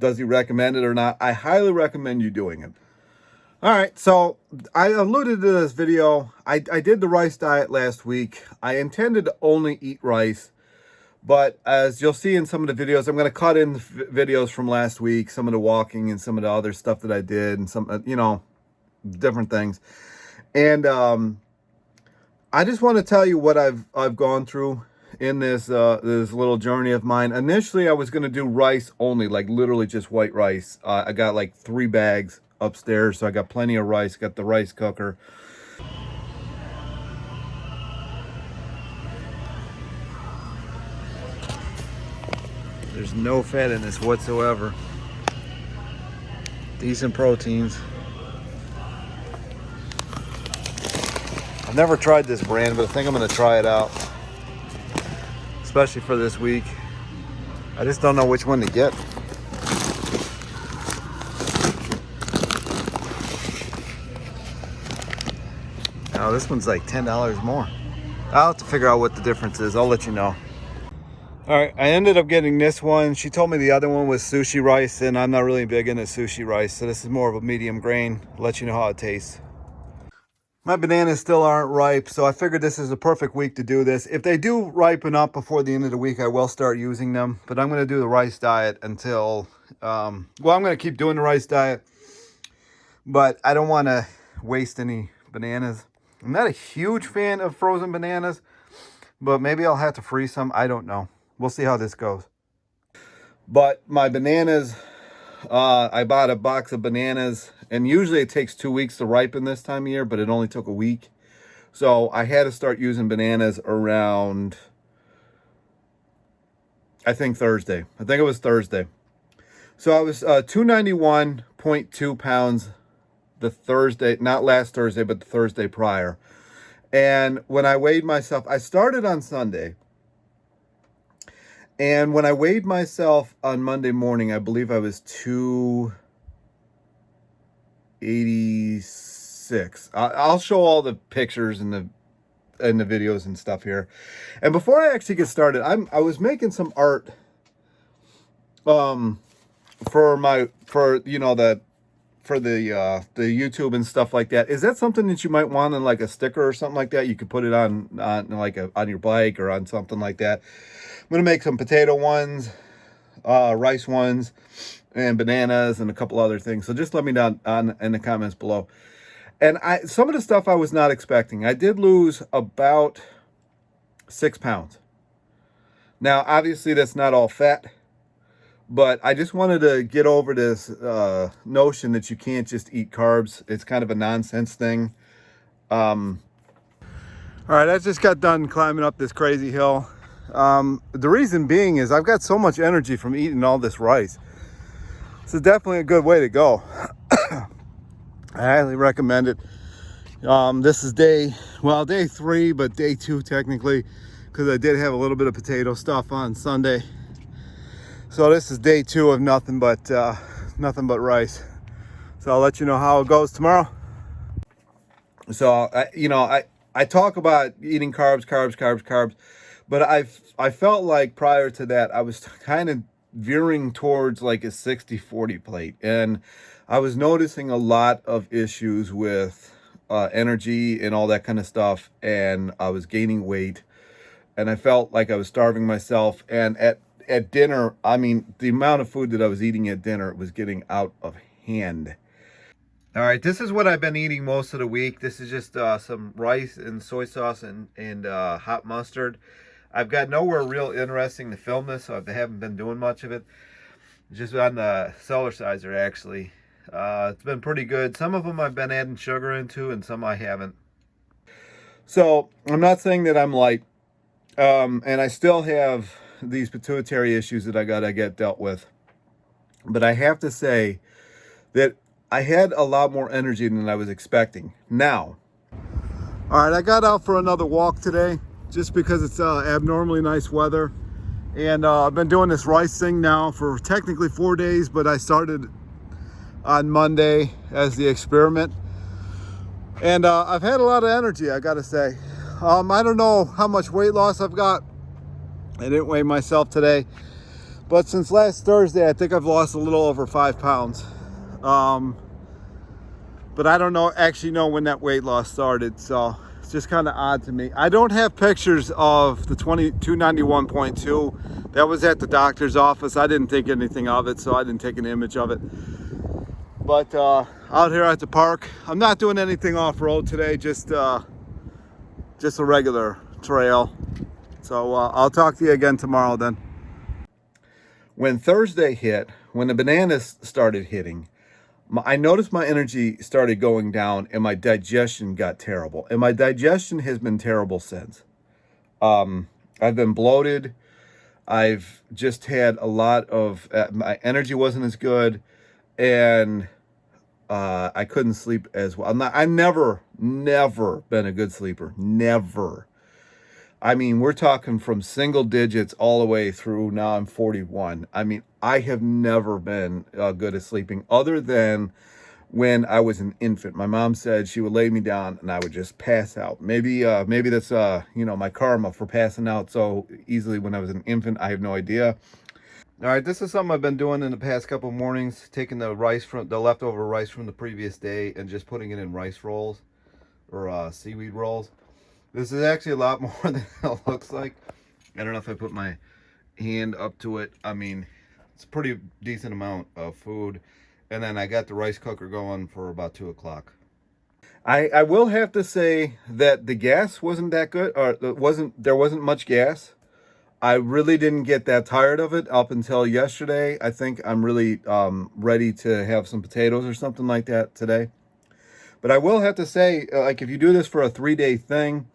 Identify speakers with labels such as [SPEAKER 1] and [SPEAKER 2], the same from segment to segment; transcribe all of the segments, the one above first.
[SPEAKER 1] does he recommend it or not? I highly recommend you doing it. All right, so I alluded to this video. I did the rice diet last week. I intended to only eat rice, but as you'll see in some of the videos, I'm going to cut in videos from last week, some of the walking and some of the other stuff that I did, and some, you know, different things. And I just want to tell you what I've gone through in this this little journey of mine. Initially, I was going to do rice only, like literally just white rice. I got like 3 bags upstairs, so I got plenty of rice. Got the rice cooker. There's no fat in this whatsoever. Decent proteins. I've never tried this brand, but I think I'm going to try it out, especially for this week. I just don't know which one to get. Oh, this one's like $10 more. I'll have to figure out what the difference is. I'll let you know. All right, I ended up getting this one. She told me the other one was sushi rice, and I'm not really big into sushi rice, so this is more of a medium grain. I'll let you know how it tastes. My bananas still aren't ripe, so I figured this is a perfect week to do this. If they do ripen up before the end of the week, I will start using them, but I'm going to do the rice diet until, well, I'm going to keep doing the rice diet, but I don't want to waste any bananas. I'm not a huge fan of frozen bananas, but maybe I'll have to freeze some. I don't know. We'll see how this goes. But my bananas, I bought a box of bananas, and usually it takes 2 weeks to ripen this time of year, but it only took a week. So I had to start using bananas around, I think Thursday. I think it was Thursday. So I was 291.2 pounds the Thursday, not last Thursday, but the Thursday prior. And when I weighed myself, I started on Sunday. And when I weighed myself on Monday morning, I believe I was 286. I'll show all the pictures and the videos and stuff here. And before I actually get started, I was making some art for the YouTube and stuff like that. Is that something that you might want on like a sticker or something like that? You could put it on your bike or on something like that. I'm gonna make some potato ones, rice ones, and bananas and a couple other things. So just let me know in the comments below. And some of the stuff I was not expecting. I did lose about 6 pounds. Now, obviously, that's not all fat. But I just wanted to get over this notion that you can't just eat carbs. It's kind of a nonsense thing. All right, I just got done climbing up this crazy hill. The reason being is I've got so much energy from eating all this rice. This is definitely a good way to go. I highly recommend it. This is day 3, but day 2 technically, because I did have a little bit of potato stuff on Sunday. So this is day 2 of nothing but rice. So I'll let you know how it goes tomorrow. So I talk about eating carbs, but I felt like prior to that I was kind of veering towards like a 60-40 plate, and I was noticing a lot of issues with energy and all that kind of stuff, and I was gaining weight, and I felt like I was starving myself. And at dinner, I mean, the amount of food that I was eating at dinner was getting out of hand. All right, this is what I've been eating most of the week. This is just some rice and soy sauce and hot mustard. I've got nowhere real interesting to film this, so I haven't been doing much of it. Just on the Cellerciser, actually. It's been pretty good. Some of them I've been adding sugar into, and some I haven't. So I'm not saying that I'm light, and I still have these pituitary issues that I gotta get dealt with. But I have to say that I had a lot more energy than I was expecting. Now, all right, I got out for another walk today just because it's abnormally nice weather. And I've been doing this rice thing now for technically 4 days, but I started on Monday as the experiment. And I've had a lot of energy, I gotta say. I don't know how much weight loss I've got. I didn't weigh myself today, But since last Thursday, I think I've lost a little over 5 pounds. But I don't actually know when that weight loss started, so it's just kind of odd to me. I don't have pictures of the 291.2. That was at the doctor's office. I didn't think anything of it, so I didn't take an image of it. But out here at the park, I'm not doing anything off-road today, just a regular trail. So I'll talk to you again tomorrow then. When Thursday hit, when the bananas started hitting, I noticed my energy started going down and my digestion got terrible. And my digestion has been terrible since. I've been bloated. I've just had a lot of, my energy wasn't as good, and I couldn't sleep as well. I never been a good sleeper. Never. I mean, we're talking from single digits all the way through now I'm 41. I mean, I have never been good at sleeping other than when I was an infant. My mom said she would lay me down and I would just pass out. Maybe that's, my karma for passing out so easily when I was an infant. I have no idea. All right, this is something I've been doing in the past couple of mornings, taking the leftover rice from the previous day and just putting it in rice rolls or seaweed rolls. This is actually a lot more than it looks like. I don't know if I put my hand up to it. I mean, it's a pretty decent amount of food. And then I got the rice cooker going for about 2 o'clock. I will have to say that the gas wasn't that good, or there wasn't much gas. I really didn't get that tired of it up until yesterday. I think I'm really ready to have some potatoes or something like that today. But I will have to say, like, if you do this for a 3-day thing,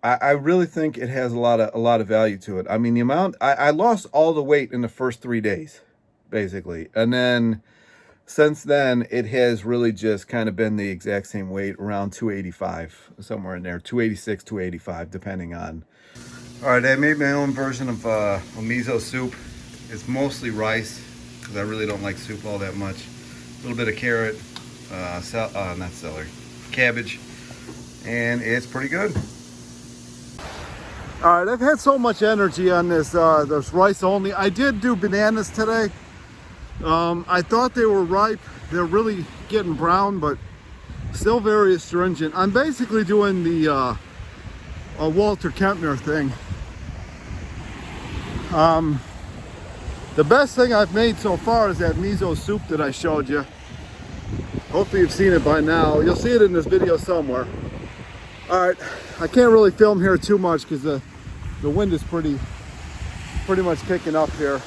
[SPEAKER 1] I really think it has a lot of value to it. I mean, the amount I lost all the weight in the first 3 days, basically, and then since then it has really just kind of been the exact same weight, around 285, somewhere in there, 286, 285, depending on. All right, I made my own version of a miso soup. It's mostly rice because I really don't like soup all that much. A little bit of carrot. Not celery, cabbage, and it's pretty good. All right, I've had so much energy on this rice only. I did do bananas today. I thought they were ripe. They're really getting brown, but still very astringent. I'm basically doing the Walter Kempner thing. The best thing I've made so far is that miso soup that I showed you. Hopefully you've seen it by now. You'll see it in this video somewhere. All right, I can't really film here too much because the wind is pretty much kicking up here.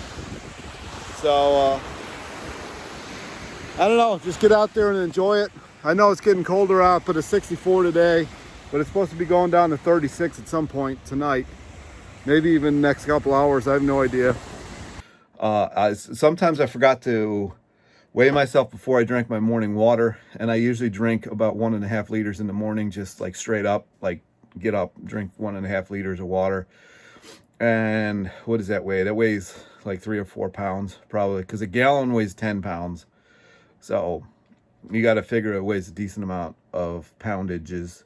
[SPEAKER 1] So I don't know, just get out there and enjoy it. I know it's getting colder out, but it's 64 today, but it's supposed to be going down to 36 at some point tonight. Maybe even the next couple hours, I have no idea. Sometimes I forgot to weigh myself before I drank my morning water, and I usually drink about 1.5 liters in the morning, just like straight up, like get up, drink 1.5 liters of water. And what does that weigh? That weighs like 3 or 4 pounds probably, because a gallon weighs 10 pounds. So you got to figure it weighs a decent amount of poundages.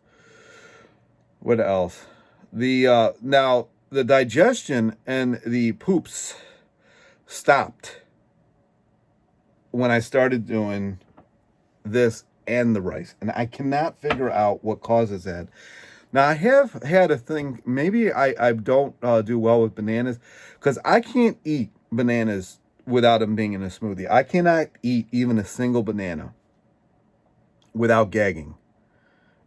[SPEAKER 1] What else? Now the digestion and the poops stopped when I started doing this and the rice, and I cannot figure out what causes that. Now I have had a thing, maybe I don't do well with bananas, because I can't eat bananas without them being in a smoothie. I cannot eat even a single banana without gagging.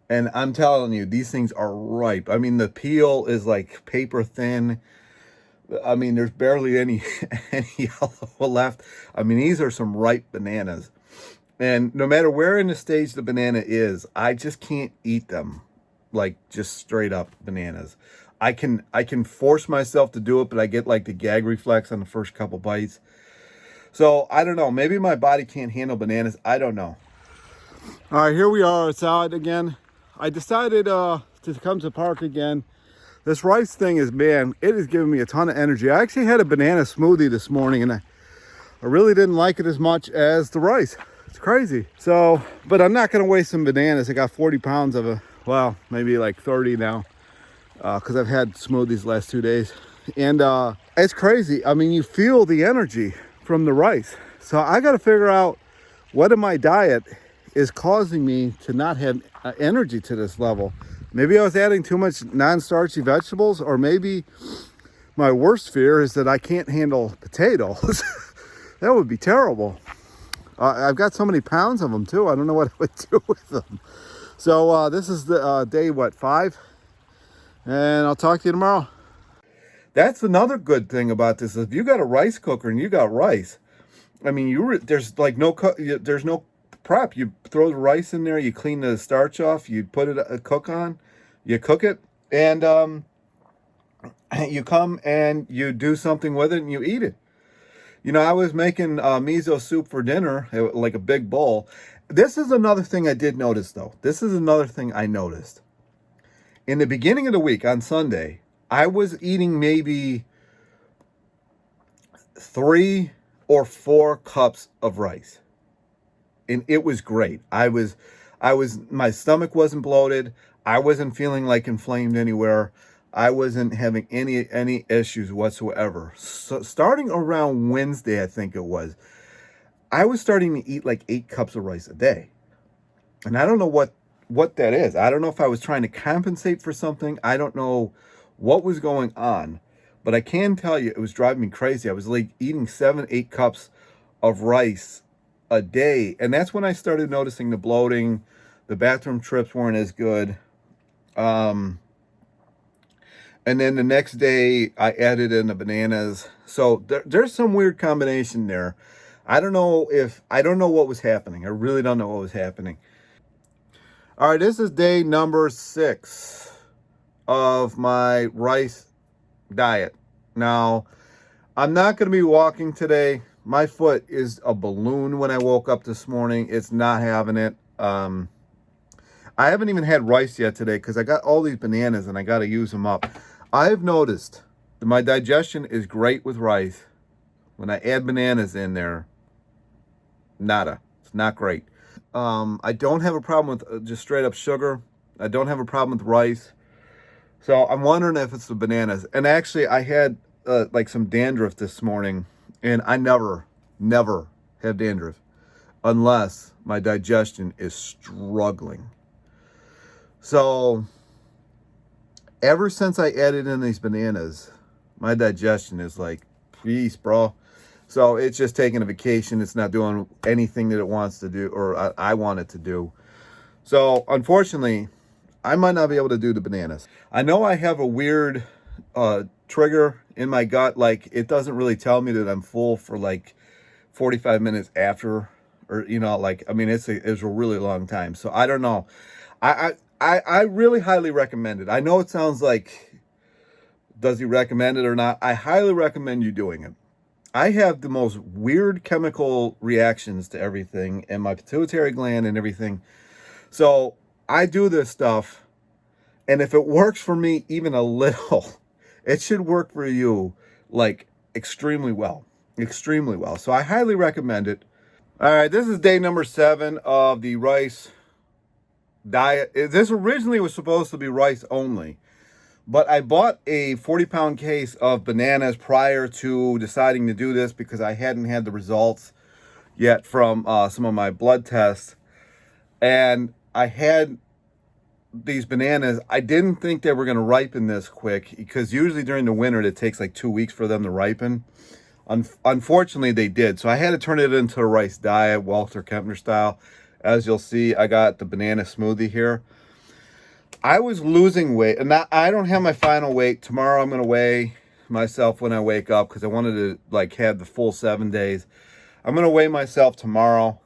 [SPEAKER 1] And I'm telling you, these things are ripe. I mean, the peel is like paper thin. I mean, there's barely any yellow left. I mean, these are some ripe bananas. And no matter where in the stage the banana is, I just can't eat them like just straight up bananas. I can force myself to do it, but I get like the gag reflex on the first couple bites. So I don't know. Maybe my body can't handle bananas. I don't know. All right, here we are. It's out again. I decided to come to the park again. This rice thing is, man, it is giving me a ton of energy. I actually had a banana smoothie this morning, and I really didn't like it as much as the rice. It's crazy. So, but I'm not going to waste some bananas. I got 40 pounds of it. Well, maybe like 30 now, because I've had smoothies the last 2 days. And It's crazy. I mean, you feel the energy from the rice. So I got to figure out what in my diet is causing me to not have energy to this level. Maybe I was adding too much non-starchy vegetables, or maybe my worst fear is that I can't handle potatoes. That would be terrible. I've got so many pounds of them too. I don't know what I would do with them. So this is the day, what, 5? And I'll talk to you tomorrow. That's another good thing about this. If you got a rice cooker and you got rice, I mean, there's like there's no prep. You throw the rice in there, you clean the starch off, you put it you cook it, and you come and you do something with it and you eat it. You know, I was making miso soup for dinner, like a big bowl. This is another thing I did notice, though. This is another thing I noticed. In the beginning of the week on Sunday, I was eating maybe 3 or 4 cups of rice. And it was great. My stomach wasn't bloated. I wasn't feeling like inflamed anywhere. I wasn't having any issues whatsoever. So starting around Wednesday, I think it was, I was starting to eat like 8 cups of rice a day. And I don't know what that is. I don't know if I was trying to compensate for something. I don't know what was going on. But I can tell you, it was driving me crazy. I was like eating 7, 8 cups of rice a day. And that's when I started noticing the bloating. The bathroom trips weren't as good. And then the next day, I added in the bananas. So there's some weird combination there. I don't know what was happening. I really don't know what was happening. All right, this is day number 6 of my rice diet. Now, I'm not going to be walking today. My foot is a balloon when I woke up this morning. It's not having it. I haven't even had rice yet today because I got all these bananas and I got to use them up. I've noticed that my digestion is great with rice. When I add bananas in there, nada. It's not great. I don't have a problem with just straight up sugar. I don't have a problem with rice. So I'm wondering if it's the bananas. And actually, I had like some dandruff this morning, and I never have dandruff unless my digestion is struggling. So ever since I added in these bananas, my digestion is like, peace, bro. So it's just taking a vacation. It's not doing anything that it wants to do, or I want it to do. So unfortunately, I might not be able to do the bananas. I know I have a weird trigger in my gut. Like, it doesn't really tell me that I'm full for like 45 minutes after, or, you know, like, I mean, it's a really long time. So I don't know. I really highly recommend it. I know it sounds like, does he recommend it or not? I highly recommend you doing it. I have the most weird chemical reactions to everything in my pituitary gland and everything. So I do this stuff, and if it works for me even a little, it should work for you like extremely well. Extremely well. So I highly recommend it. All right, this is day number 7 of the rice diet. This originally was supposed to be rice only, but I bought a 40-pound case of bananas prior to deciding to do this because I hadn't had the results yet from some of my blood tests. And I had these bananas. I didn't think they were going to ripen this quick because usually during the winter it takes like 2 weeks for them to ripen. Unfortunately, they did. So I had to turn it into a rice diet, Walter Kempner style. As you'll see, I got the banana smoothie here. I was losing weight, and I don't have my final weight. Tomorrow I'm going to weigh myself when I wake up because I wanted to like have the full 7 days. I'm going to weigh myself tomorrow.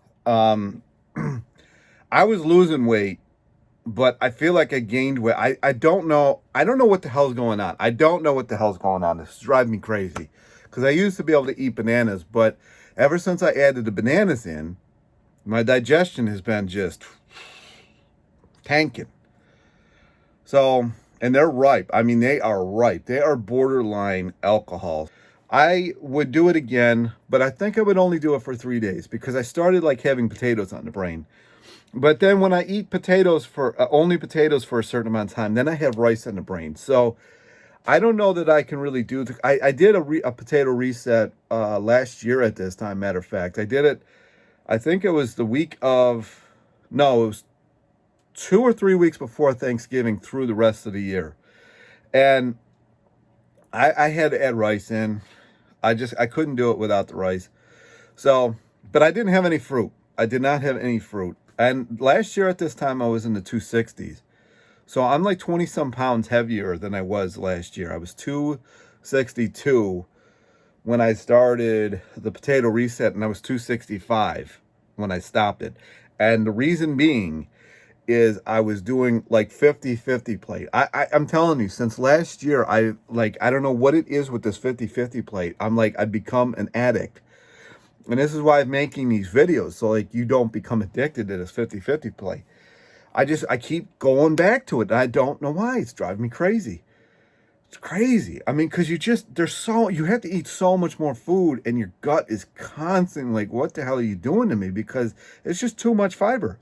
[SPEAKER 1] I was losing weight, but I feel like I gained weight. I don't know. I don't know what the hell's going on. I don't know what the hell's going on. This is driving me crazy because I used to be able to eat bananas, but ever since I added the bananas in, my digestion has been just tanking. So, and they're ripe. I mean, they are ripe. They are borderline alcohol. I would do it again, but I think I would only do it for 3 days because I started like having potatoes on the brain. But then when I eat potatoes for only potatoes for a certain amount of time, then I have rice on the brain. So I don't know that I can really do I did a potato reset last year at this time. Matter of fact, I did it. I think it was the week of, no, it was 2 or 3 weeks before Thanksgiving through the rest of the year, and I had to add rice in. I couldn't do it without the rice. So, but I didn't have any fruit. I did not have any fruit. And last year at this time, I was in the 260s. So I'm like 20 some pounds heavier than I was last year. I was 262 when I started the potato reset, and I was 265 when I stopped it. And the reason being is I was doing like 50-50 plate. I'm telling you, since last year, I don't know what it is with this 50-50 plate. I'm like, I've become an addict. And this is why I'm making these videos, so like you don't become addicted to this 50-50 plate. I keep going back to it, and I don't know why. It's driving me crazy. It's crazy. I mean, because you have to eat so much more food, and your gut is constantly like, what the hell are you doing to me? Because it's just too much fiber.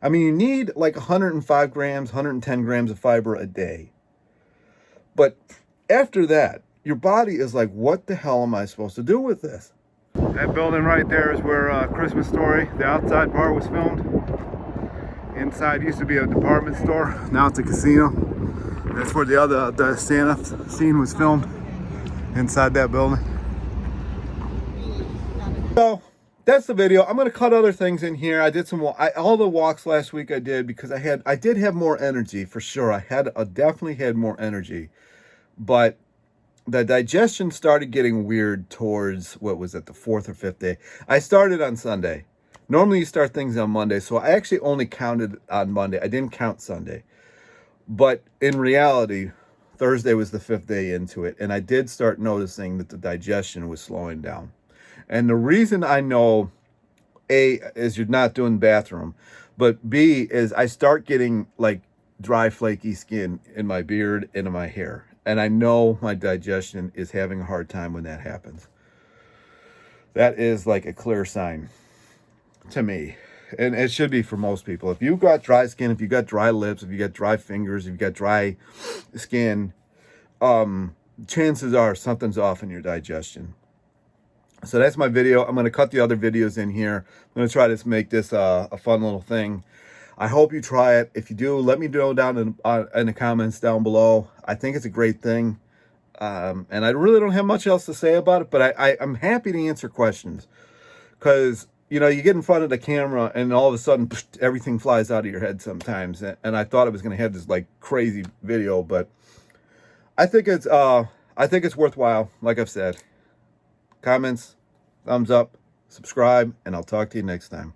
[SPEAKER 1] I mean, you need like 105 grams, 110 grams of fiber a day. But after that, your body is like, what the hell am I supposed to do with this? That building right there is where Christmas Story, the outside part, was filmed. Inside used to be a department store. Now it's a casino. That's where the Santa scene was filmed, inside that building. So that's the video. I'm going to cut other things in here. I did all the walks last week I did because I did have more energy for sure. I definitely had more energy, but the digestion started getting weird towards, what was it, the 4th or 5th day. I started on Sunday. Normally you start things on Monday, so I actually only counted on Monday. I didn't count Sunday. But in reality, Thursday was the 5th day into it, and I did start noticing that the digestion was slowing down. And the reason I know, A, is you're not doing bathroom, but B, is I start getting like dry, flaky skin in my beard and in my hair. And I know my digestion is having a hard time when that happens. That is like a clear sign to me. And it should be for most people. If you've got dry skin, if you've got dry lips, if you've got dry fingers, if you've got dry skin, chances are something's off in your digestion. So that's my video. I'm going to cut the other videos in here. I'm going to try to make this a fun little thing. I hope you try it. If you do, let me know down in the comments down below. I think it's a great thing. And I really don't have much else to say about it, but I'm happy to answer questions. Because, you know, you get in front of the camera and all of a sudden, everything flies out of your head sometimes. And I thought I was going to have this like crazy video, but I think it's worthwhile. Like I've said, comments, thumbs up, subscribe, and I'll talk to you next time.